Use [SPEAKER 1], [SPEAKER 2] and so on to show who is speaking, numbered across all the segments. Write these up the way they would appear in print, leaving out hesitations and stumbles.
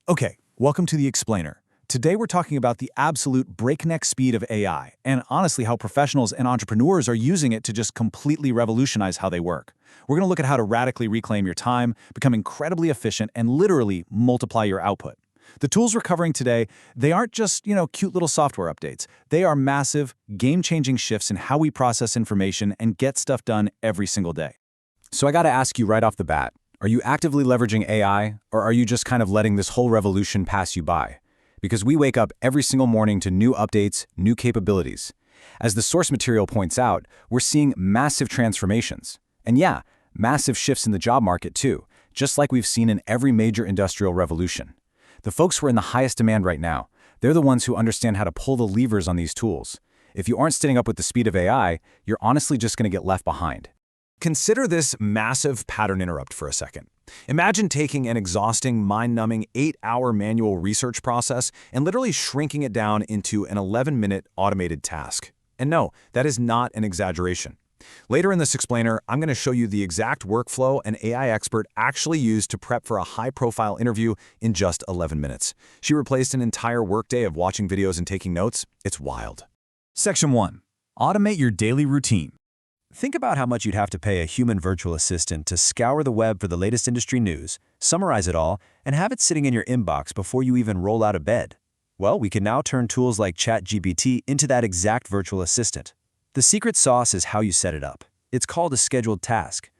[SPEAKER 1] Okay, welcome to The Explainer. Today we're talking about the absolute breakneck speed of AI, and honestly how professionals and entrepreneurs are using it to just completely revolutionize how they work. We're going to look at how to radically reclaim your time, become incredibly efficient, and literally multiply your output. The tools we're covering today, they aren't just, cute little software updates. They are massive, game-changing shifts in how we process information and get stuff done every single day.
[SPEAKER 2] So I gotta ask you right off the bat, are you actively leveraging AI, or are you just kind of letting this whole revolution pass you by? Because we wake up every single morning to new updates, new capabilities. As the source material points out, we're seeing massive transformations. And yeah, massive shifts in the job market too, just like we've seen in every major industrial revolution. The folks who are in the highest demand right now, they're the ones who understand how to pull the levers on these tools. If you aren't staying up with the speed of AI, you're honestly just gonna get left behind.
[SPEAKER 1] Consider this massive pattern interrupt for a second. Imagine taking an exhausting, mind-numbing 8-hour manual research process and literally shrinking it down into an 11-minute automated task. And no, that is not an exaggeration. Later in this explainer, I'm going to show you the exact workflow an AI expert actually used to prep for a high-profile interview in just 11 minutes. She replaced an entire workday of watching videos and taking notes. It's wild. Section 1. Automate your daily routine. Think about how much you'd have to pay a human virtual assistant to scour the web for the latest industry news, summarize it all, and have it sitting in your inbox before you even roll out of bed. Well, we can now turn tools like ChatGPT into that exact virtual assistant. The secret sauce is how you set it up. It's called a scheduled task.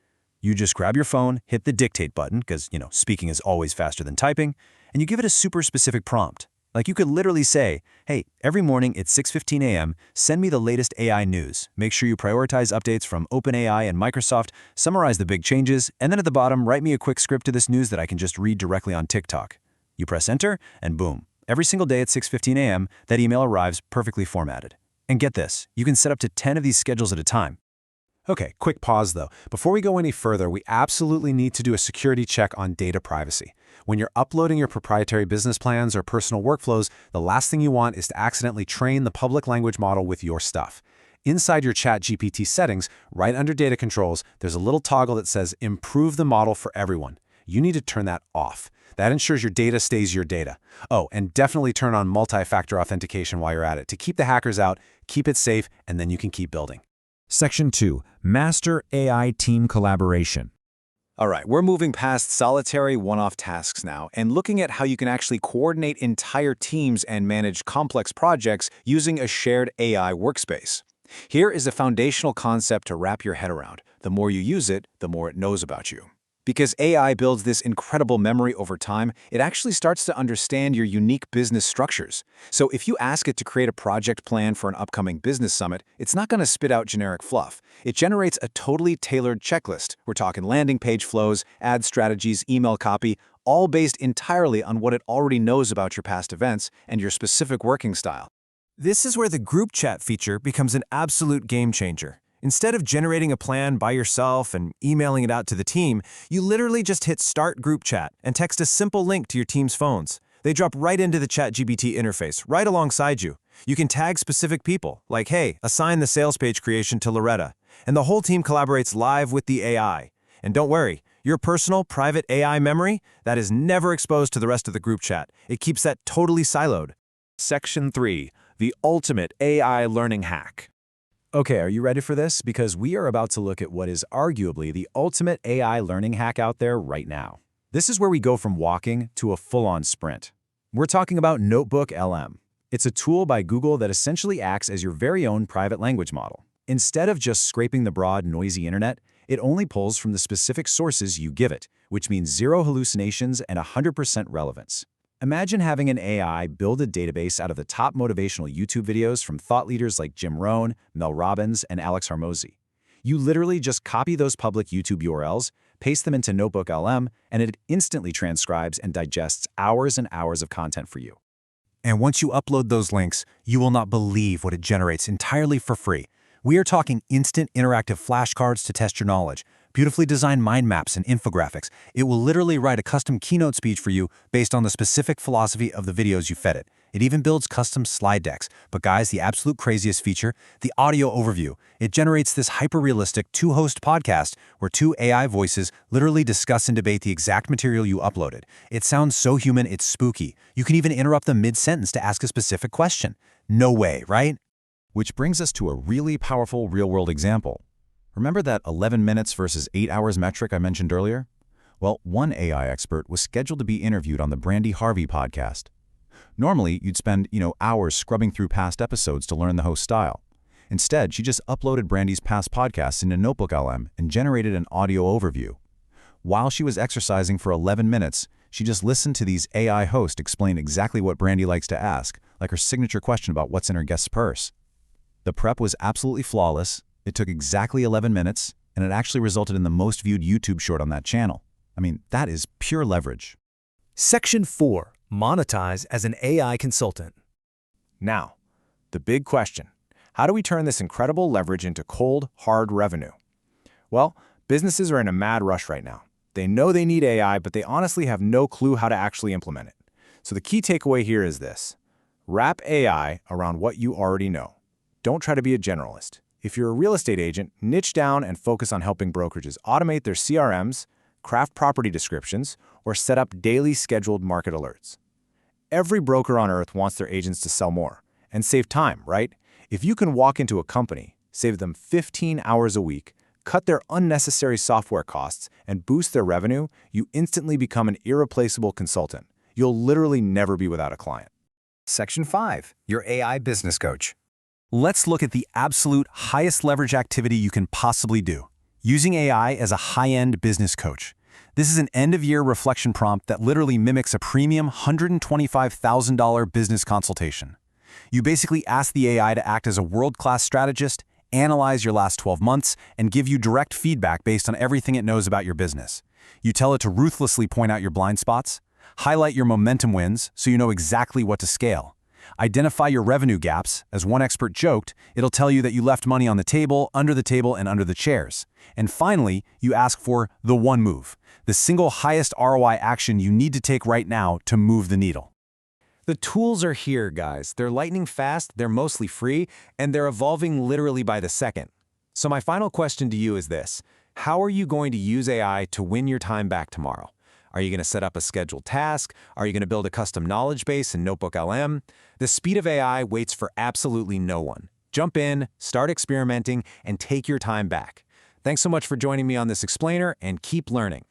[SPEAKER 1] You just grab your phone, hit the dictate button, because, speaking is always faster than typing, and you give it a super specific prompt. Like you could literally say, hey, every morning at 6:15 a.m., send me the latest AI news. Make sure you prioritize updates from OpenAI and Microsoft, summarize the big changes, and then at the bottom, write me a quick script to this news that I can just read directly on TikTok. You press enter, and boom. Every single day at 6:15 a.m., that email arrives perfectly formatted. And get this, you can set up to 10 of these schedules at a time.
[SPEAKER 2] Okay, quick pause though. Before we go any further, we absolutely need to do a security check on data privacy. When you're uploading your proprietary business plans or personal workflows, the last thing you want is to accidentally train the public language model with your stuff. Inside your ChatGPT settings, right under data controls, there's a little toggle that says improve the model for everyone. You need to turn that off. That ensures your data stays your data. Oh, and definitely turn on multi-factor authentication while you're at it to keep the hackers out, keep it safe, and then you can keep building.
[SPEAKER 1] Section 2. Master AI Team Collaboration. All right, we're moving past solitary one-off tasks now and looking at how you can actually coordinate entire teams and manage complex projects using a shared AI workspace. Here is a foundational concept to wrap your head around. The more you use it, the more it knows about you. Because AI builds this incredible memory over time, it actually starts to understand your unique business structures. So if you ask it to create a project plan for an upcoming business summit, it's not going to spit out generic fluff. It generates a totally tailored checklist. We're talking landing page flows, ad strategies, email copy, all based entirely on what it already knows about your past events and your specific working style. This is where the group chat feature becomes an absolute game changer. Instead of generating a plan by yourself and emailing it out to the team, you literally just hit Start Group Chat and text a simple link to your team's phones. They drop right into the ChatGPT interface, right alongside you. You can tag specific people, like, hey, assign the sales page creation to Loretta, and the whole team collaborates live with the AI. And don't worry, your personal, private AI memory, that is never exposed to the rest of the group chat. It keeps that totally siloed. Section 3. The Ultimate AI Learning Hack. Okay, are you ready for this? Because we are about to look at what is arguably the ultimate AI learning hack out there right now. This is where we go from walking to a full-on sprint. We're talking about Notebook LM. It's a tool by Google that essentially acts as your very own private language model. Instead of just scraping the broad, noisy internet, it only pulls from the specific sources you give it, which means zero hallucinations and 100% relevance. Imagine having an AI build a database out of the top motivational YouTube videos from thought leaders like Jim Rohn, Mel Robbins, and Alex Hormozi. You literally just copy those public YouTube URLs, paste them into Notebook LM, and it instantly transcribes and digests hours and hours of content for you. And once you upload those links, you will not believe what it generates entirely for free. We are talking instant interactive flashcards to test your knowledge,
[SPEAKER 2] beautifully designed mind maps and infographics. It will literally write a custom keynote speech for you based on the specific philosophy of the videos you fed it. It even builds custom slide decks. But guys, the absolute craziest feature, the audio overview. It generates this hyper-realistic two-host podcast where two AI voices literally discuss and debate the exact material you uploaded. It sounds so human, it's spooky. You can even interrupt them mid-sentence to ask a specific question. No way, right?
[SPEAKER 1] Which brings us to a really powerful real-world example. Remember that 11 minutes versus 8 hours metric I mentioned earlier? Well, one AI expert was scheduled to be interviewed on the Brandy Harvey podcast. Normally, you'd spend, hours scrubbing through past episodes to learn the host style. Instead, she just uploaded Brandy's past podcasts into NotebookLM and generated an audio overview. While she was exercising for 11 minutes, she just listened to these AI hosts explain exactly what Brandy likes to ask, like her signature question about what's in her guest's purse. The prep was absolutely flawless, it took exactly 11 minutes, and it actually resulted in the most viewed YouTube short on that channel. I mean, that is pure leverage.
[SPEAKER 3] Section 4. Monetize as an AI consultant.
[SPEAKER 4] Now, the big question. How do we turn this incredible leverage into cold, hard revenue? Well, businesses are in a mad rush right now. They know they need AI, but they honestly have no clue how to actually implement it. So the key takeaway here is this. Wrap AI around what you already know. Don't try to be a generalist. If you're a real estate agent, niche down and focus on helping brokerages automate their CRMs, craft property descriptions, or set up daily scheduled market alerts. Every broker on earth wants their agents to sell more and save time, right? If you can walk into a company, save them 15 hours a week, cut their unnecessary software costs, and boost their revenue, you instantly become an irreplaceable consultant. You'll literally never be without a client.
[SPEAKER 3] Section 5. Your AI business coach.
[SPEAKER 2] Let's look at the absolute highest leverage activity you can possibly do, using AI as a high-end business coach. This is an end-of-year reflection prompt that literally mimics a premium $125,000 business consultation. You basically ask the AI to act as a world-class strategist, analyze your last 12 months, and give you direct feedback based on everything it knows about your business. You tell it to ruthlessly point out your blind spots, highlight your momentum wins so you know exactly what to scale. Identify your revenue gaps. As one expert joked, it'll tell you that you left money on the table, and under the chairs. And finally, you ask for the one move, the single highest ROI action you need to take right now to move the needle.
[SPEAKER 1] The tools are here, guys. They're lightning fast, they're mostly free, and they're evolving literally by the second. So my final question to you is this. How are you going to use AI to win your time back tomorrow? Are you going to set up a scheduled task? Are you going to build a custom knowledge base in NotebookLM? The speed of AI waits for absolutely no one. Jump in, start experimenting, and take your time back. Thanks so much for joining me on this explainer, and keep learning.